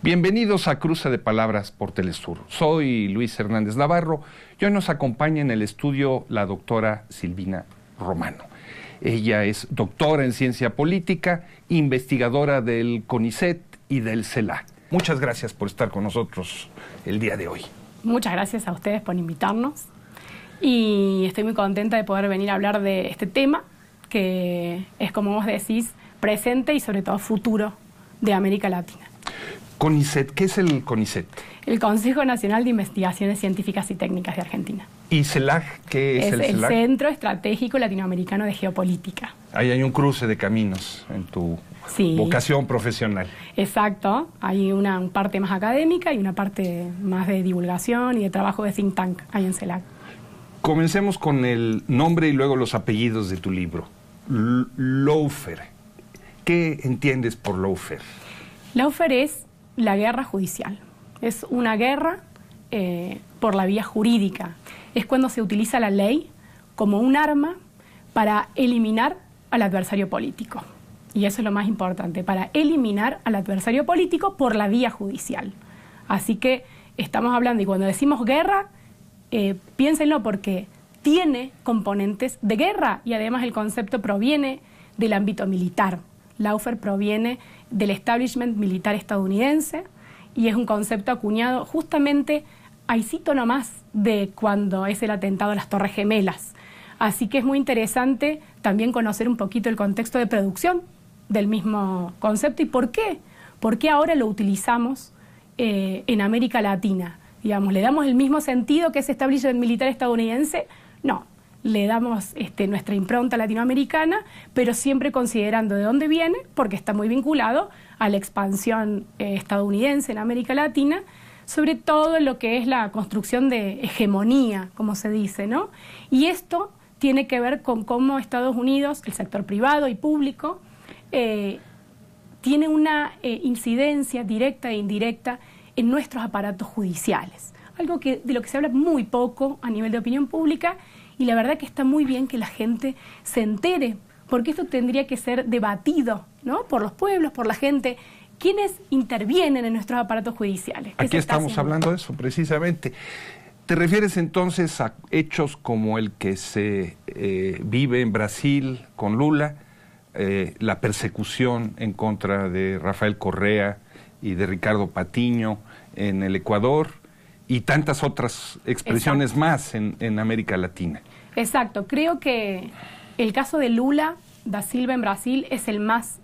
Bienvenidos a Cruce de Palabras por Telesur. Soy Luis Hernández Navarro y hoy nos acompaña en el estudio la doctora Silvina Romano. Ella es doctora en Ciencia Política, investigadora del CONICET y del CELAC. Muchas gracias por estar con nosotros el día de hoy. Muchas gracias a ustedes por invitarnos y estoy muy contenta de poder venir a hablar de este tema que es, como vos decís, presente y sobre todo futuro de América Latina. CONICET, ¿qué es el CONICET? El Consejo Nacional de Investigaciones Científicas y Técnicas de Argentina. ¿Y CELAC? ¿Qué es el CELAC? El Centro Estratégico Latinoamericano de Geopolítica. Ahí hay un cruce de caminos en tu vocación profesional. Exacto, hay una parte más académica y una parte más de divulgación y de trabajo de think tank ahí en CELAC. Comencemos con el nombre y luego los apellidos de tu libro. Lawfare. ¿Qué entiendes por lawfare? Lawfare es la guerra judicial. Es una guerra por la vía jurídica. Es cuando se utiliza la ley como un arma para eliminar al adversario político. Y eso es lo más importante, para eliminar al adversario político por la vía judicial. Así que estamos hablando, y cuando decimos guerra, piénsenlo porque tiene componentes de guerra y además el concepto proviene del ámbito militar. Lawfare proviene del establishment militar estadounidense y es un concepto acuñado justamente ahícito nomás de cuando es el atentado a las Torres Gemelas. Así que es muy interesante también conocer un poquito el contexto de producción del mismo concepto y por qué. ¿Por qué ahora lo utilizamos en América Latina? Digamos, ¿le damos el mismo sentido que ese establishment militar estadounidense? No. Le damos nuestra impronta latinoamericana, pero siempre considerando de dónde viene, porque está muy vinculado a la expansión estadounidense en América Latina, sobre todo en lo que es la construcción de hegemonía, como se dice, ¿no? Y esto tiene que ver con cómo Estados Unidos, el sector privado y público, tiene una incidencia directa e indirecta en nuestros aparatos judiciales. Algo de lo que se habla muy poco a nivel de opinión pública. Y la verdad que está muy bien que la gente se entere, porque esto tendría que ser debatido, ¿no? Por los pueblos, por la gente. ¿Quiénes intervienen en nuestros aparatos judiciales? Aquí estamos hablando de eso, precisamente. ¿Te refieres entonces a hechos como el que se vive en Brasil con Lula, la persecución en contra de Rafael Correa y de Ricardo Patiño en el Ecuador, y tantas otras expresiones más en América Latina? Exacto. Creo que el caso de Lula da Silva en Brasil es el más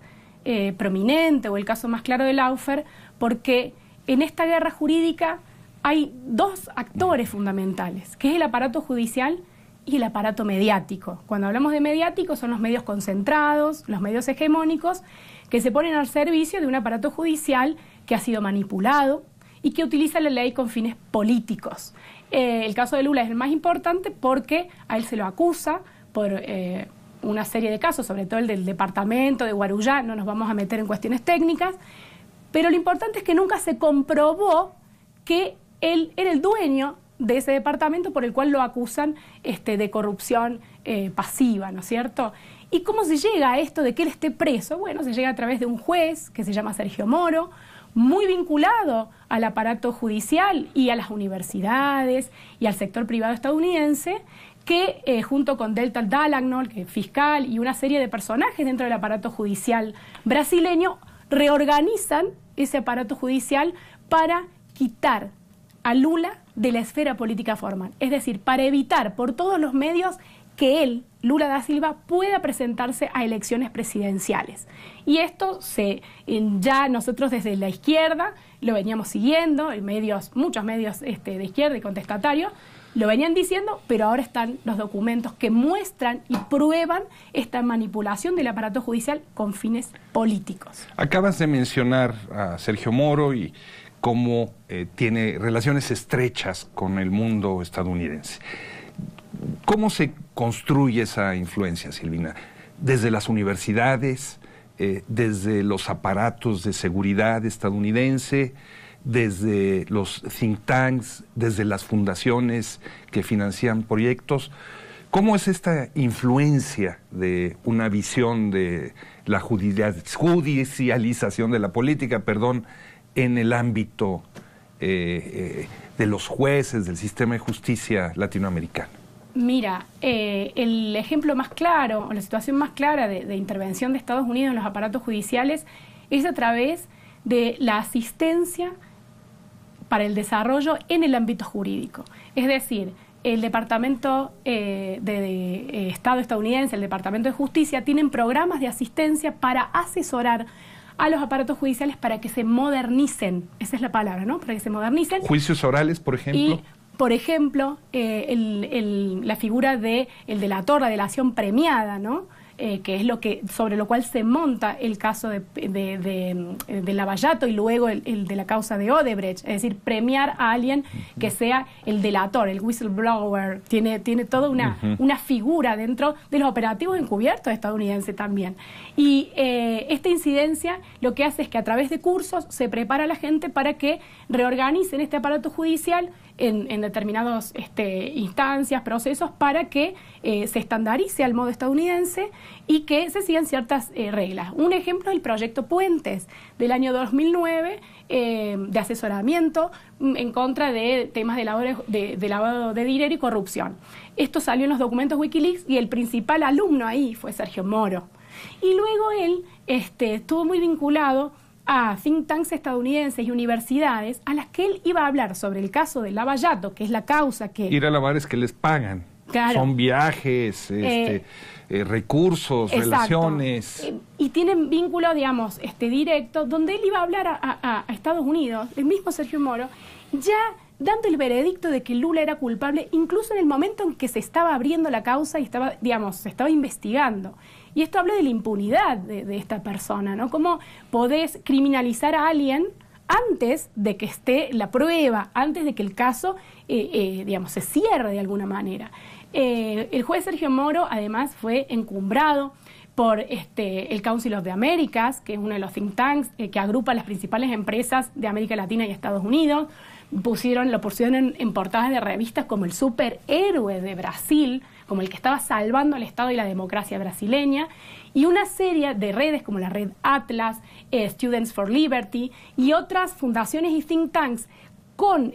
prominente o el caso más claro de Lawfare, porque en esta guerra jurídica hay dos actores fundamentales, que es el aparato judicial y el aparato mediático. Cuando hablamos de mediático son los medios concentrados, los medios hegemónicos, que se ponen al servicio de un aparato judicial que ha sido manipulado y que utiliza la ley con fines políticos. El caso de Lula es el más importante porque a él se lo acusa por una serie de casos, sobre todo el del departamento de Guarujá, no nos vamos a meter en cuestiones técnicas, pero lo importante es que nunca se comprobó que él era el dueño de ese departamento por el cual lo acusan de corrupción pasiva, ¿no es cierto? ¿Y cómo se llega a esto de que él esté preso? Bueno, se llega a través de un juez que se llama Sergio Moro, muy vinculado al aparato judicial y a las universidades y al sector privado estadounidense, que junto con Deltan Dallagnol, que es fiscal, y una serie de personajes dentro del aparato judicial brasileño, reorganizan ese aparato judicial para quitar a Lula de la esfera política formal. Es decir, para evitar por todos los medios que él, Lula da Silva, pueda presentarse a elecciones presidenciales. Y esto ya nosotros desde la izquierda lo veníamos siguiendo, muchos medios de izquierda y contestatarios lo venían diciendo, pero ahora están los documentos que muestran y prueban esta manipulación del aparato judicial con fines políticos. Acabas de mencionar a Sergio Moro y cómo tiene relaciones estrechas con el mundo estadounidense. ¿Cómo se construye esa influencia, Silvina? ¿Desde las universidades, desde los aparatos de seguridad estadounidense, desde los think tanks, desde las fundaciones que financian proyectos? ¿Cómo es esta influencia de una visión de la judicialización de la política, en el ámbito de los jueces, del sistema de justicia latinoamericano? Mira, el ejemplo más claro, o la situación más clara de intervención de Estados Unidos en los aparatos judiciales es a través de la asistencia para el desarrollo en el ámbito jurídico. Es decir, el Departamento de Estado estadounidense, el Departamento de Justicia, tienen programas de asistencia para asesorar a los aparatos judiciales para que se modernicen. Esa es la palabra, ¿no? Para que se modernicen. ¿Juicios orales, por ejemplo? Y, por ejemplo, la figura del delator, la delación premiada, ¿no? Que es sobre lo cual se monta el caso de Lavallato y luego el de la causa de Odebrecht, es decir, premiar a alguien que sea el delator, el whistleblower, tiene toda una figura dentro de los operativos encubiertos estadounidenses también. Y esta incidencia lo que hace es que a través de cursos se prepara a la gente para que reorganicen este aparato judicial en determinadas instancias, procesos, para que se estandarice al modo estadounidense y que se sigan ciertas reglas. Un ejemplo es el proyecto Puentes del año 2009, de asesoramiento en contra de temas de lavado de dinero y corrupción. Esto salió en los documentos Wikileaks y el principal alumno ahí fue Sergio Moro. Y luego él estuvo muy vinculado a think tanks estadounidenses y universidades a las que él iba a hablar sobre el caso de Lavallato, que es la causa que... Ir a lavar es que les pagan. Claro. Son viajes, recursos, exacto, relaciones. Y tienen vínculo, digamos, directo, donde él iba a hablar a Estados Unidos, el mismo Sergio Moro, ya dando el veredicto de que Lula era culpable, incluso en el momento en que se estaba abriendo la causa y se estaba investigando. Y esto habla de la impunidad de esta persona, ¿no? Cómo podés criminalizar a alguien antes de que esté la prueba, antes de que el caso, se cierre de alguna manera. El juez Sergio Moro, además, fue encumbrado por el Council of the Americas, que es uno de los think tanks que agrupa las principales empresas de América Latina y Estados Unidos. Lo pusieron en portadas de revistas como el superhéroe de Brasil, como el que estaba salvando al Estado y la democracia brasileña, y una serie de redes como la red Atlas, Students for Liberty y otras fundaciones y think tanks con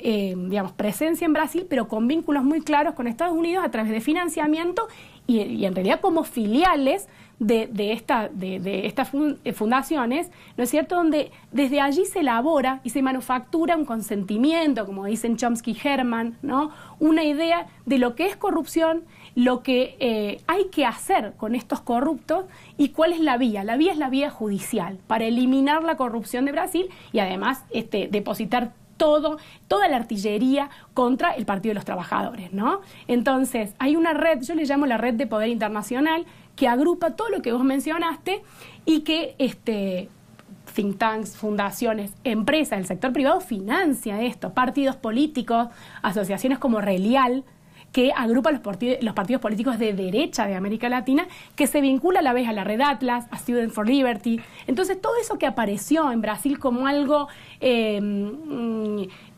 presencia en Brasil, pero con vínculos muy claros con Estados Unidos a través de financiamiento y en realidad como filiales de estas fundaciones, ¿no es cierto?, donde desde allí se elabora y se manufactura un consentimiento, como dicen Chomsky y Herman, ¿no?, una idea de lo que es corrupción, lo que hay que hacer con estos corruptos y cuál es la vía. La vía es la vía judicial para eliminar la corrupción de Brasil y además depositar toda la artillería contra el Partido de los Trabajadores, ¿no? Entonces, hay una red, yo le llamo la red de poder internacional, que agrupa todo lo que vos mencionaste y que think tanks, fundaciones, empresas, el sector privado financia esto, partidos políticos, asociaciones como Relial, que agrupa los partidos políticos de derecha de América Latina, que se vincula a la vez a la red Atlas, a Students for Liberty. Entonces, todo eso que apareció en Brasil como algo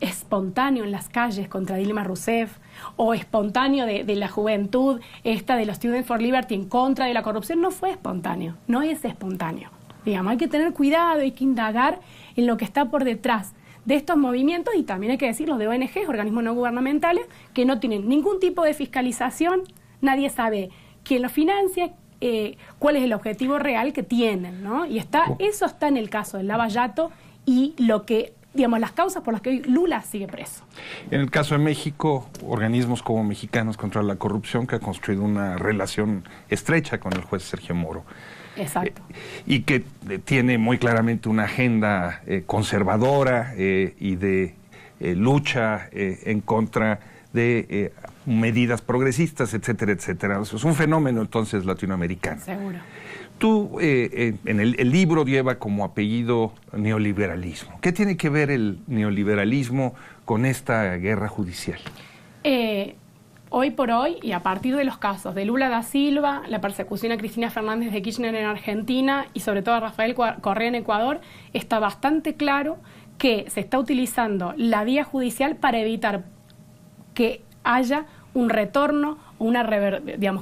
espontáneo en las calles contra Dilma Rousseff, o espontáneo de la juventud, de los Students for Liberty en contra de la corrupción, no fue espontáneo, no es espontáneo. Digamos, hay que tener cuidado, hay que indagar en lo que está por detrás de estos movimientos, y también hay que decirlo, de ONGs, organismos no gubernamentales, que no tienen ningún tipo de fiscalización, nadie sabe quién los financia, cuál es el objetivo real que tienen, ¿no? Y eso está en el caso del Lavallato y las causas por las que hoy Lula sigue preso. En el caso de México, organismos como Mexicanos contra la Corrupción, que ha construido una relación estrecha con el juez Sergio Moro. Exacto. Y que tiene muy claramente una agenda conservadora y de lucha en contra de medidas progresistas, etcétera, etcétera. O sea, es un fenómeno entonces latinoamericano. Seguro. Tú, en el libro lleva como apellido neoliberalismo. ¿Qué tiene que ver el neoliberalismo con esta guerra judicial? Hoy por hoy, y a partir de los casos de Lula da Silva, la persecución a Cristina Fernández de Kirchner en Argentina y sobre todo a Rafael Correa en Ecuador, está bastante claro que se está utilizando la vía judicial para evitar que haya un retorno o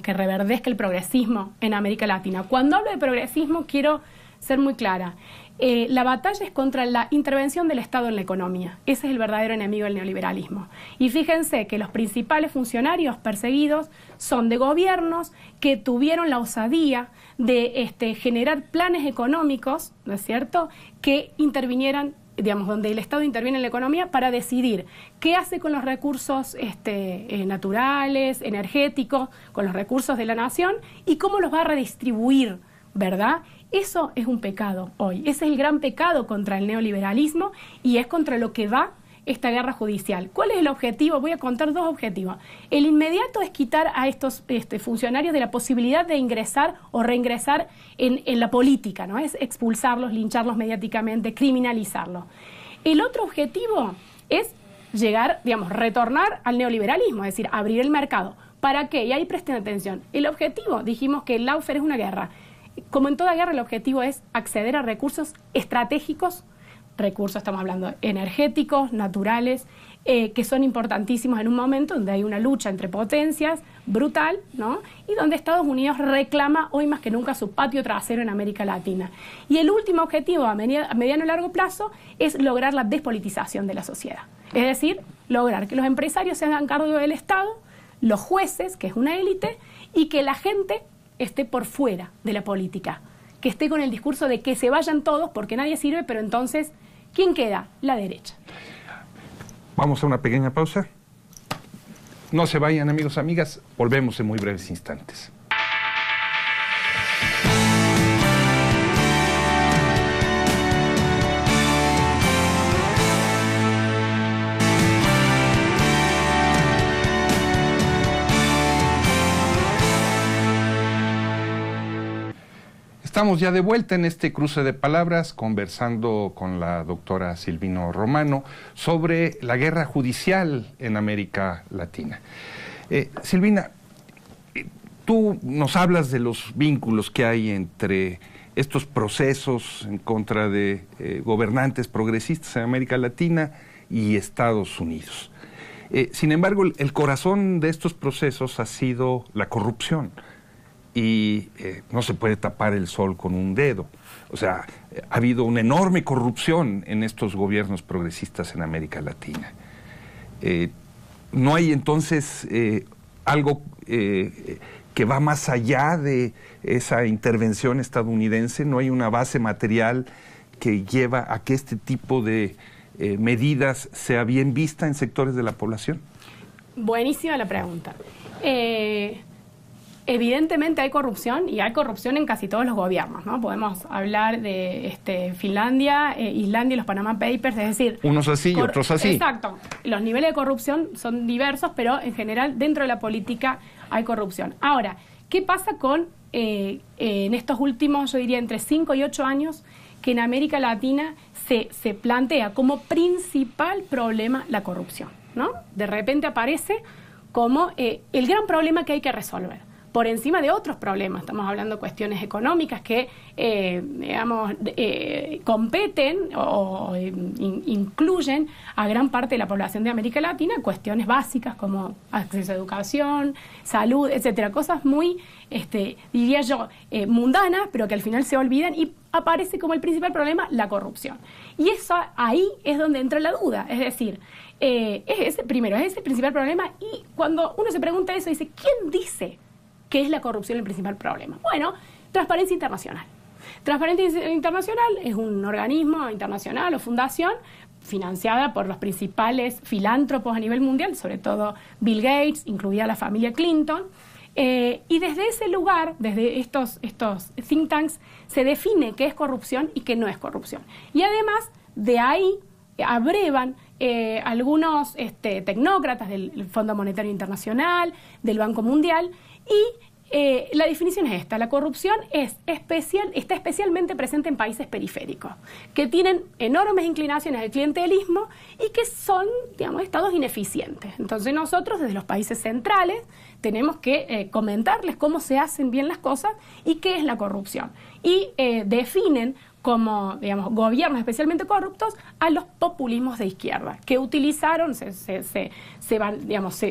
que reverdezca el progresismo en América Latina. Cuando hablo de progresismo quiero ser muy clara. la batalla es contra la intervención del Estado en la economía. Ese es el verdadero enemigo del neoliberalismo. Y fíjense que los principales funcionarios perseguidos son de gobiernos que tuvieron la osadía de generar planes económicos, ¿no es cierto?, que intervinieran, digamos, donde el Estado interviene en la economía para decidir qué hace con los recursos naturales, energéticos, con los recursos de la nación y cómo los va a redistribuir, ¿verdad? Eso es un pecado hoy. Ese es el gran pecado contra el neoliberalismo y es contra lo que va esta guerra judicial. ¿Cuál es el objetivo? Voy a contar dos objetivos. El inmediato es quitar a estos funcionarios de la posibilidad de ingresar o reingresar en la política, ¿no? Es expulsarlos, lincharlos mediáticamente, criminalizarlos. El otro objetivo es llegar, digamos, retornar al neoliberalismo, es decir, abrir el mercado. ¿Para qué? Y ahí presten atención. El objetivo, dijimos que el lawfare es una guerra. Como en toda guerra, el objetivo es acceder a recursos estratégicos, recursos, estamos hablando, energéticos, naturales, que son importantísimos en un momento donde hay una lucha entre potencias brutal, ¿no? Y donde Estados Unidos reclama hoy más que nunca su patio trasero en América Latina. Y el último objetivo a mediano y largo plazo es lograr la despolitización de la sociedad. Es decir, lograr que los empresarios se hagan cargo del Estado, los jueces, que es una élite, y que la gente esté por fuera de la política, que esté con el discurso de que se vayan todos porque nadie sirve, pero entonces, ¿quién queda? La derecha. Vamos a una pequeña pausa. No se vayan, amigos, amigas, volvemos en muy breves instantes. Estamos ya de vuelta en este cruce de palabras, conversando con la doctora Silvino Romano sobre la guerra judicial en América Latina. Silvina, tú nos hablas de los vínculos que hay entre estos procesos en contra de gobernantes progresistas en América Latina y Estados Unidos. Sin embargo, el corazón de estos procesos ha sido la corrupción. Y no se puede tapar el sol con un dedo. O sea, ha habido una enorme corrupción en estos gobiernos progresistas en América Latina. ¿No hay entonces algo que va más allá de esa intervención estadounidense? ¿No hay una base material que lleva a que este tipo de medidas sea bien vista en sectores de la población? Buenísima la pregunta. Evidentemente hay corrupción y hay corrupción en casi todos los gobiernos, ¿no? Podemos hablar de Finlandia, Islandia y los Panama Papers, es decir... Unos así y otros así. Exacto. Los niveles de corrupción son diversos, pero en general dentro de la política hay corrupción. Ahora, ¿qué pasa con en estos últimos, yo diría, entre 5 y 8 años, que en América Latina se plantea como principal problema la corrupción, ¿no? De repente aparece como el gran problema que hay que resolver, por encima de otros problemas. Estamos hablando de cuestiones económicas que, competen o incluyen a gran parte de la población de América Latina, cuestiones básicas como acceso a educación, salud, etcétera, cosas muy, diría yo, mundanas, pero que al final se olvidan y aparece como el principal problema la corrupción. Y eso ahí es donde entra la duda, es decir, es ese principal problema, y cuando uno se pregunta eso, dice, ¿quién dice que es la corrupción el principal problema? Bueno, Transparencia Internacional. Transparencia Internacional es un organismo internacional o fundación financiada por los principales filántropos a nivel mundial, sobre todo Bill Gates, incluida la familia Clinton, y desde ese lugar, desde estos think tanks, se define qué es corrupción y qué no es corrupción. Y además, de ahí abrevan algunos tecnócratas del Fondo Monetario Internacional, del Banco Mundial, y la definición es esta: la corrupción está especialmente presente en países periféricos, que tienen enormes inclinaciones al clientelismo y que son, digamos, estados ineficientes. Entonces nosotros, desde los países centrales, tenemos que comentarles cómo se hacen bien las cosas y qué es la corrupción. Y definen como, digamos, gobiernos especialmente corruptos a los populismos de izquierda, que utilizaron, se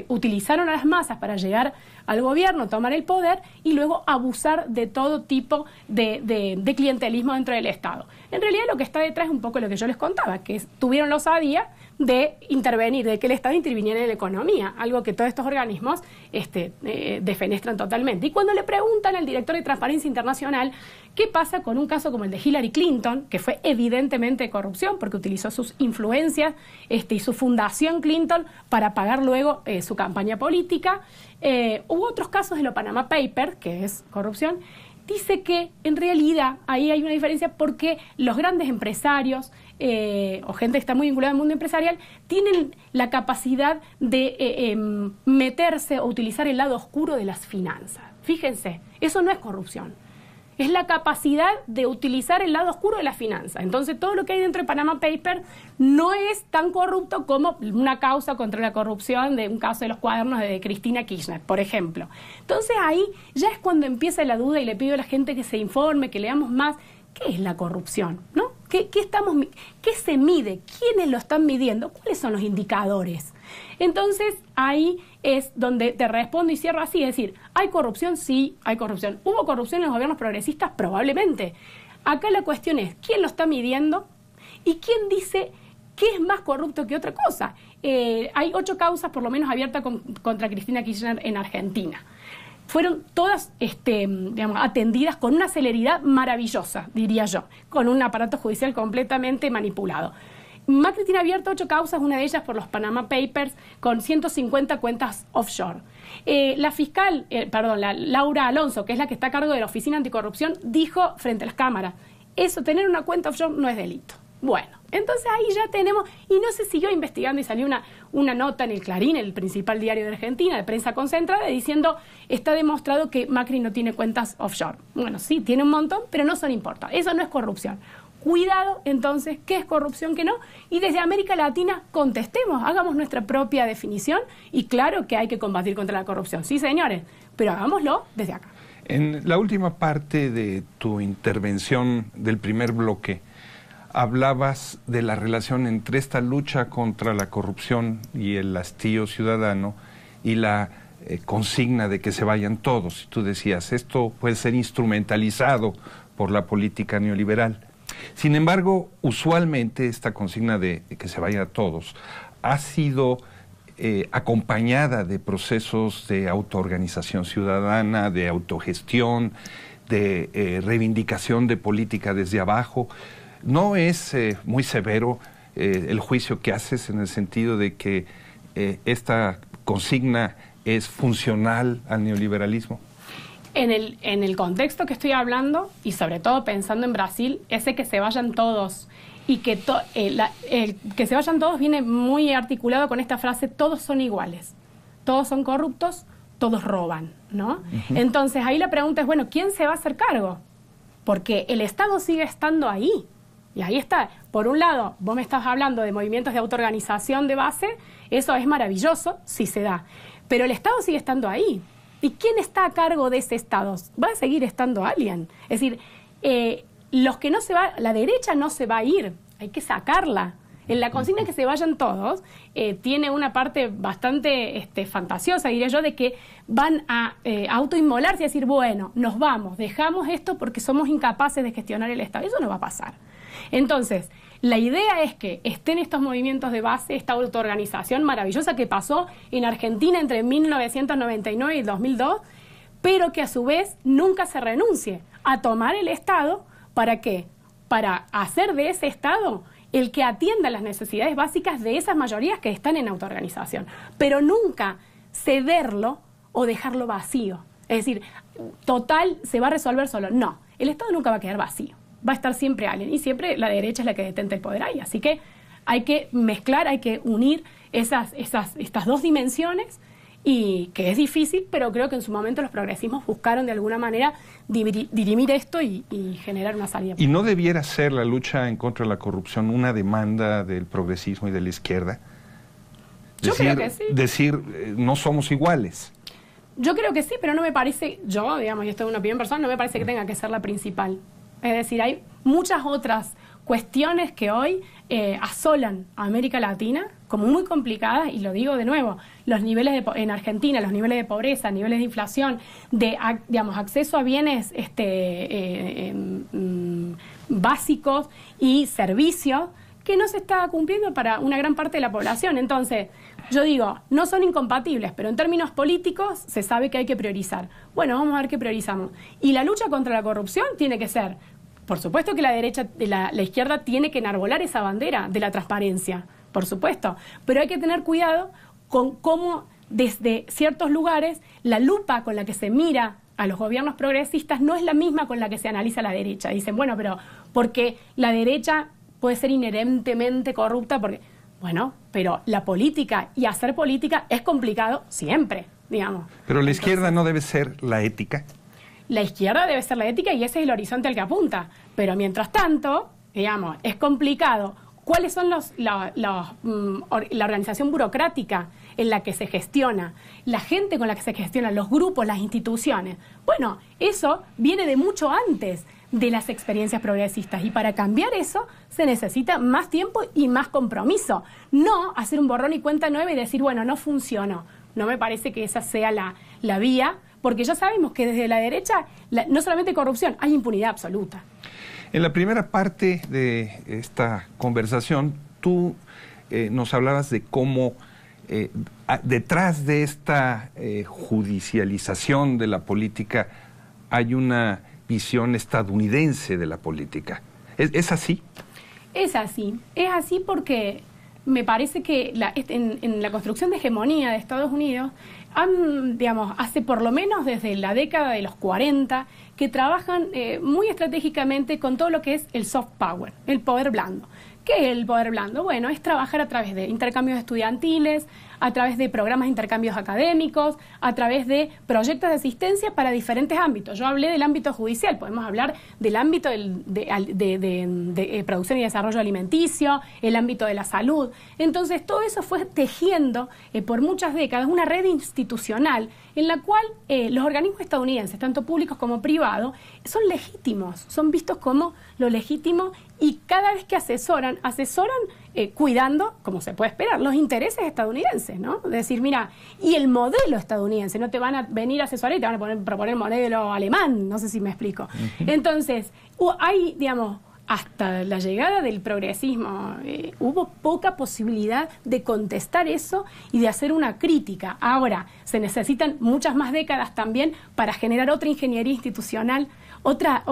utilizaron a las masas para llegar al gobierno, tomar el poder y luego abusar de todo tipo de clientelismo dentro del Estado. En realidad lo que está detrás es un poco lo que yo les contaba, que tuvieron la osadía de intervenir, de que el Estado interviniera en la economía, algo que todos estos organismos defenestran totalmente. Y cuando le preguntan al director de Transparencia Internacional qué pasa con un caso como el de Hillary Clinton, que fue evidentemente de corrupción porque utilizó sus influencias y su fundación Clinton para pagar luego su campaña política, hubo otros casos de los Panama Papers, que es corrupción. Dice que en realidad ahí hay una diferencia porque los grandes empresarios o gente que está muy vinculada al mundo empresarial tienen la capacidad de meterse o utilizar el lado oscuro de las finanzas. Fíjense, eso no es corrupción. Es la capacidad de utilizar el lado oscuro de la finanza. Entonces, todo lo que hay dentro de Panama Papers no es tan corrupto como una causa contra la corrupción de un caso de los cuadernos de Cristina Kirchner, por ejemplo. Entonces, ahí ya es cuando empieza la duda y le pido a la gente que se informe, que leamos más. ¿Qué es la corrupción? ¿No? ¿Qué se mide? ¿Quiénes lo están midiendo? ¿Cuáles son los indicadores? Entonces, ahí es donde te respondo y cierro así, es decir, ¿hay corrupción? Sí, hay corrupción. ¿Hubo corrupción en los gobiernos progresistas? Probablemente. Acá la cuestión es, ¿quién lo está midiendo? ¿Y quién dice qué es más corrupto que otra cosa? Hay 8 causas, por lo menos, abiertas contra Cristina Kirchner en Argentina. Fueron todas atendidas con una celeridad maravillosa, diría yo, con un aparato judicial completamente manipulado. Macri tiene abierto 8 causas, una de ellas por los Panama Papers, con 150 cuentas offshore. La fiscal, Laura Alonso, que es la que está a cargo de la Oficina Anticorrupción, dijo frente a las cámaras, tener una cuenta offshore no es delito. Bueno, entonces ahí ya tenemos, y no se siguió investigando y salió una nota en el Clarín, el principal diario de Argentina, de prensa concentrada, diciendo, está demostrado que Macri no tiene cuentas offshore. Bueno, sí, tiene un montón, pero no son importantes. Eso no es corrupción. Cuidado, entonces, ¿qué es corrupción, qué no? Y desde América Latina contestemos, hagamos nuestra propia definición y claro que hay que combatir contra la corrupción. Sí, señores, pero hagámoslo desde acá. En la última parte de tu intervención del primer bloque, hablabas de la relación entre esta lucha contra la corrupción y el hastío ciudadano y la consigna de que se vayan todos. Y tú decías, esto puede ser instrumentalizado por la política neoliberal. Sin embargo, usualmente esta consigna de que se vayan todos ha sido acompañada de procesos de autoorganización ciudadana, de autogestión, de reivindicación de política desde abajo. ¿No es muy severo el juicio que haces en el sentido de que esta consigna es funcional al neoliberalismo? En el contexto que estoy hablando, y sobre todo pensando en Brasil, ese que se vayan todos, y que que se vayan todos viene muy articulado con esta frase, todos son iguales, todos son corruptos, todos roban, ¿no? Uh-huh. Entonces ahí la pregunta es, bueno, ¿quién se va a hacer cargo? Porque el Estado sigue estando ahí. Y ahí está, por un lado, vos me estás hablando de movimientos de autoorganización de base, eso es maravilloso, si se da, pero el Estado sigue estando ahí. ¿Y quién está a cargo de ese Estado? Va a seguir estando alguien. Es decir, los que no se va, la derecha no se va a ir, hay que sacarla. En la consigna que se vayan todos, tiene una parte bastante fantasiosa, diría yo, de que van a autoinmolarse y decir, bueno, nos vamos, dejamos esto porque somos incapaces de gestionar el Estado. Eso no va a pasar. Entonces, la idea es que estén estos movimientos de base, esta autoorganización maravillosa que pasó en Argentina entre 1999 y 2002, pero que a su vez nunca se renuncie a tomar el Estado. ¿Para qué? Para hacer de ese Estado el que atienda las necesidades básicas de esas mayorías que están en autoorganización, pero nunca cederlo o dejarlo vacío. Es decir, total, se va a resolver solo. No, el Estado nunca va a quedar vacío. Va a estar siempre alguien, y siempre la derecha es la que detenta el poder ahí. Así que hay que mezclar, hay que unir estas dos dimensiones, y que es difícil, pero creo que en su momento los progresismos buscaron de alguna manera dirimir esto y generar una salida. ¿Y no debiera ser la lucha en contra de la corrupción una demanda del progresismo y de la izquierda? Yo creo que sí. Decir, no somos iguales. Yo creo que sí, pero no me parece, y esto es una opinión personal, no me parece que tenga que ser la principal. Es decir, hay muchas otras cuestiones que hoy asolan a América Latina como muy complicadas, y lo digo de nuevo, los niveles en Argentina, los niveles de pobreza, niveles de inflación, de acceso a bienes básicos y servicios que no se está cumpliendo para una gran parte de la población. Entonces, yo digo, no son incompatibles, pero en términos políticos se sabe que hay que priorizar. Bueno, vamos a ver qué priorizamos. Y la lucha contra la corrupción tiene que ser, por supuesto que la izquierda tiene que enarbolar esa bandera de la transparencia, por supuesto, pero hay que tener cuidado con cómo desde ciertos lugares la lupa con la que se mira a los gobiernos progresistas no es la misma con la que se analiza la derecha. Dicen, bueno, pero porque la derecha puede ser inherentemente corrupta, porque, bueno, pero la política y hacer política es complicado siempre, digamos. Pero la izquierda no debe ser la ética. La izquierda debe ser la ética y ese es el horizonte al que apunta. Pero mientras tanto, digamos, es complicado. ¿Cuáles son la organización burocrática en la que se gestiona? La gente con la que se gestiona, los grupos, las instituciones. Bueno, eso viene de mucho antes de las experiencias progresistas. Y para cambiar eso se necesita más tiempo y más compromiso. No hacer un borrón y cuenta nueva y decir, bueno, no funcionó. No me parece que esa sea la vía, porque ya sabemos que desde la derecha no solamente corrupción, hay impunidad absoluta. En la primera parte de esta conversación, tú nos hablabas de cómo detrás de esta judicialización de la política hay una visión estadounidense de la política. ¿Es así? Es así porque me parece que en la construcción de hegemonía de Estados Unidos hace por lo menos desde la década de los 40 que trabajan muy estratégicamente con todo lo que es el soft power, el poder blando. ¿Qué es el poder blando? Bueno, es trabajar a través de intercambios estudiantiles, a través de programas de intercambios académicos, a través de proyectos de asistencia para diferentes ámbitos. Yo hablé del ámbito judicial, podemos hablar del ámbito de producción y desarrollo alimenticio, el ámbito de la salud. Entonces, todo eso fue tejiendo por muchas décadas una red institucional en la cual los organismos estadounidenses, tanto públicos como privados, son legítimos, son vistos como lo legítimo, y cada vez que asesoran cuidando, como se puede esperar, los intereses estadounidenses, ¿no? Es decir, mira, y el modelo estadounidense, no te van a venir a asesorar y te van a proponer modelo alemán, no sé si me explico. Entonces, hay, hasta la llegada del progresismo, hubo poca posibilidad de contestar eso y de hacer una crítica. Ahora, se necesitan muchas más décadas también para generar otra ingeniería institucional, otra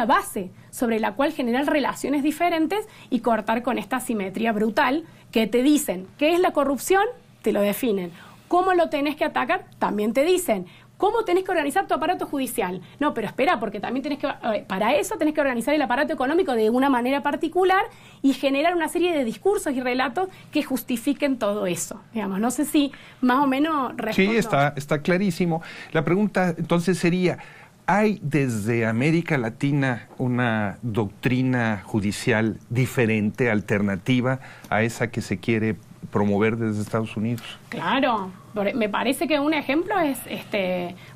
base sobre la cual generar relaciones diferentes y cortar con esta asimetría brutal que te dicen qué es la corrupción, te lo definen. ¿Cómo lo tenés que atacar? También te dicen. ¿Cómo tenés que organizar tu aparato judicial? No, pero espera, porque también para eso tenés que organizar el aparato económico de una manera particular y generar una serie de discursos y relatos que justifiquen todo eso. No sé si más o menos respondo. Sí, está clarísimo. La pregunta entonces sería, ¿hay desde América Latina una doctrina judicial diferente, alternativa a esa que se quiere promover desde Estados Unidos? Claro, me parece que un ejemplo es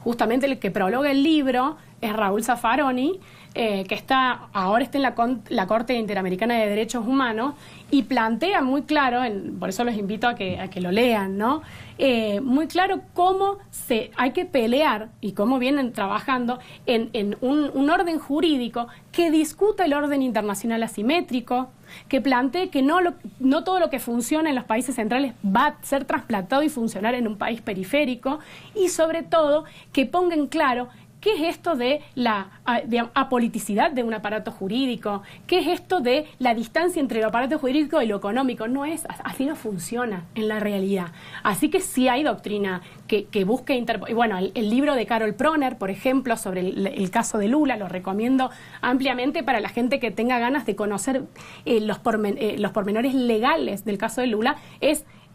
justamente el que prologa el libro, es Raúl Zaffaroni, que ahora está en la Corte Interamericana de Derechos Humanos y plantea muy claro, por eso los invito a que lo lean, ¿no? Muy claro cómo hay que pelear y cómo vienen trabajando en un orden jurídico que discuta el orden internacional asimétrico, que plantee que no todo lo que funciona en los países centrales va a ser trasplantado y funcionar en un país periférico, y sobre todo que ponga en claro ¿qué es esto de la apoliticidad de un aparato jurídico? ¿Qué es esto de la distancia entre el aparato jurídico y lo económico? Así no funciona en la realidad. Así que sí hay doctrina que busque bueno, el libro de Carol Proner, por ejemplo, sobre el caso de Lula, lo recomiendo ampliamente para la gente que tenga ganas de conocer los pormenores legales del caso de Lula.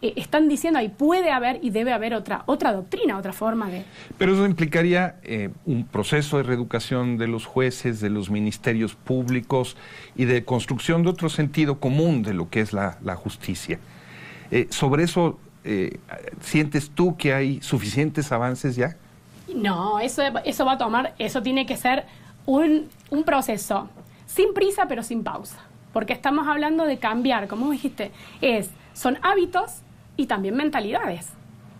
Están diciendo ahí puede haber y debe haber otra doctrina, otra forma de... Pero eso implicaría un proceso de reeducación de los jueces, de los ministerios públicos y de construcción de otro sentido común de lo que es la justicia. ¿Sobre eso sientes tú que hay suficientes avances ya? No, eso tiene que ser un proceso sin prisa pero sin pausa, porque estamos hablando de cambiar, como dijiste, son hábitos y también mentalidades.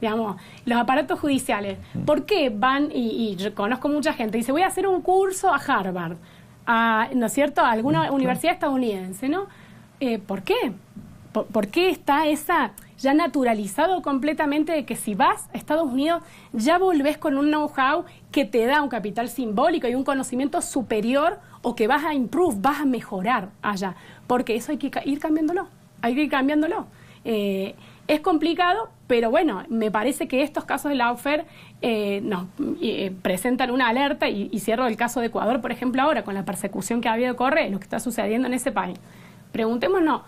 Digamos, los aparatos judiciales, ¿por qué van? Y yo conozco mucha gente, dice, voy a hacer un curso a Harvard, ¿no es cierto?, a alguna universidad estadounidense, ¿no? ¿Por qué? ¿Por qué está esa ya naturalizado completamente de que si vas a Estados Unidos ya volvés con un know-how que te da un capital simbólico y un conocimiento superior, o que vas a improve, vas a mejorar allá? Porque eso hay que ir cambiándolo, es complicado, pero bueno, me parece que estos casos de Lawfare nos presentan una alerta, y cierro el caso de Ecuador, por ejemplo, ahora con la persecución que ha habido de Correa, lo que está sucediendo en ese país. Preguntémonos,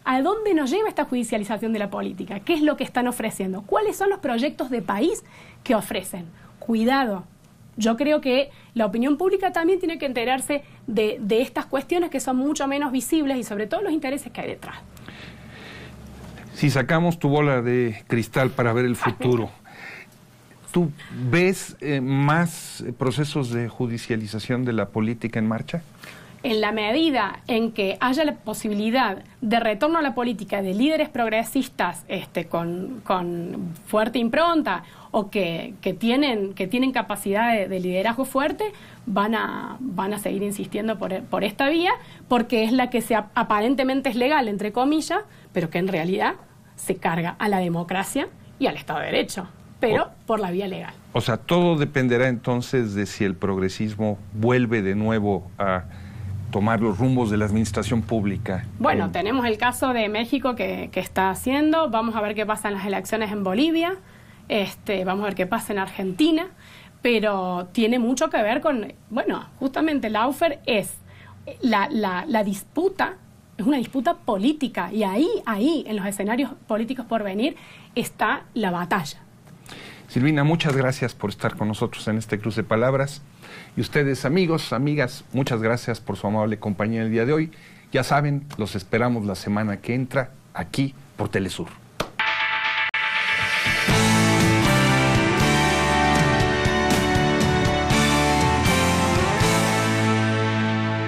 ¿a dónde nos lleva esta judicialización de la política? ¿Qué es lo que están ofreciendo? ¿Cuáles son los proyectos de país que ofrecen? Cuidado. Yo creo que la opinión pública también tiene que enterarse de estas cuestiones que son mucho menos visibles, y sobre todo los intereses que hay detrás. Si sacamos tu bola de cristal para ver el futuro, ¿tú ves más procesos de judicialización de la política en marcha? En la medida en que haya la posibilidad de retorno a la política de líderes progresistas con fuerte impronta, o que tienen capacidad de liderazgo fuerte, van a seguir insistiendo por esta vía, porque es la que aparentemente es legal, entre comillas, pero que en realidad se carga a la democracia y al Estado de Derecho, pero por la vía legal. O sea, todo dependerá entonces de si el progresismo vuelve de nuevo a tomar los rumbos de la administración pública. Bueno, tenemos el caso de México que está haciendo, vamos a ver qué pasa en las elecciones en Bolivia, vamos a ver qué pasa en Argentina, pero tiene mucho que ver con, bueno, justamente Lawfare es la disputa, es una disputa política, y ahí, en los escenarios políticos por venir, está la batalla. Silvina, muchas gracias por estar con nosotros en este cruce de palabras. Y ustedes, amigos, amigas, muchas gracias por su amable compañía el día de hoy. Ya saben, los esperamos la semana que entra aquí por Telesur.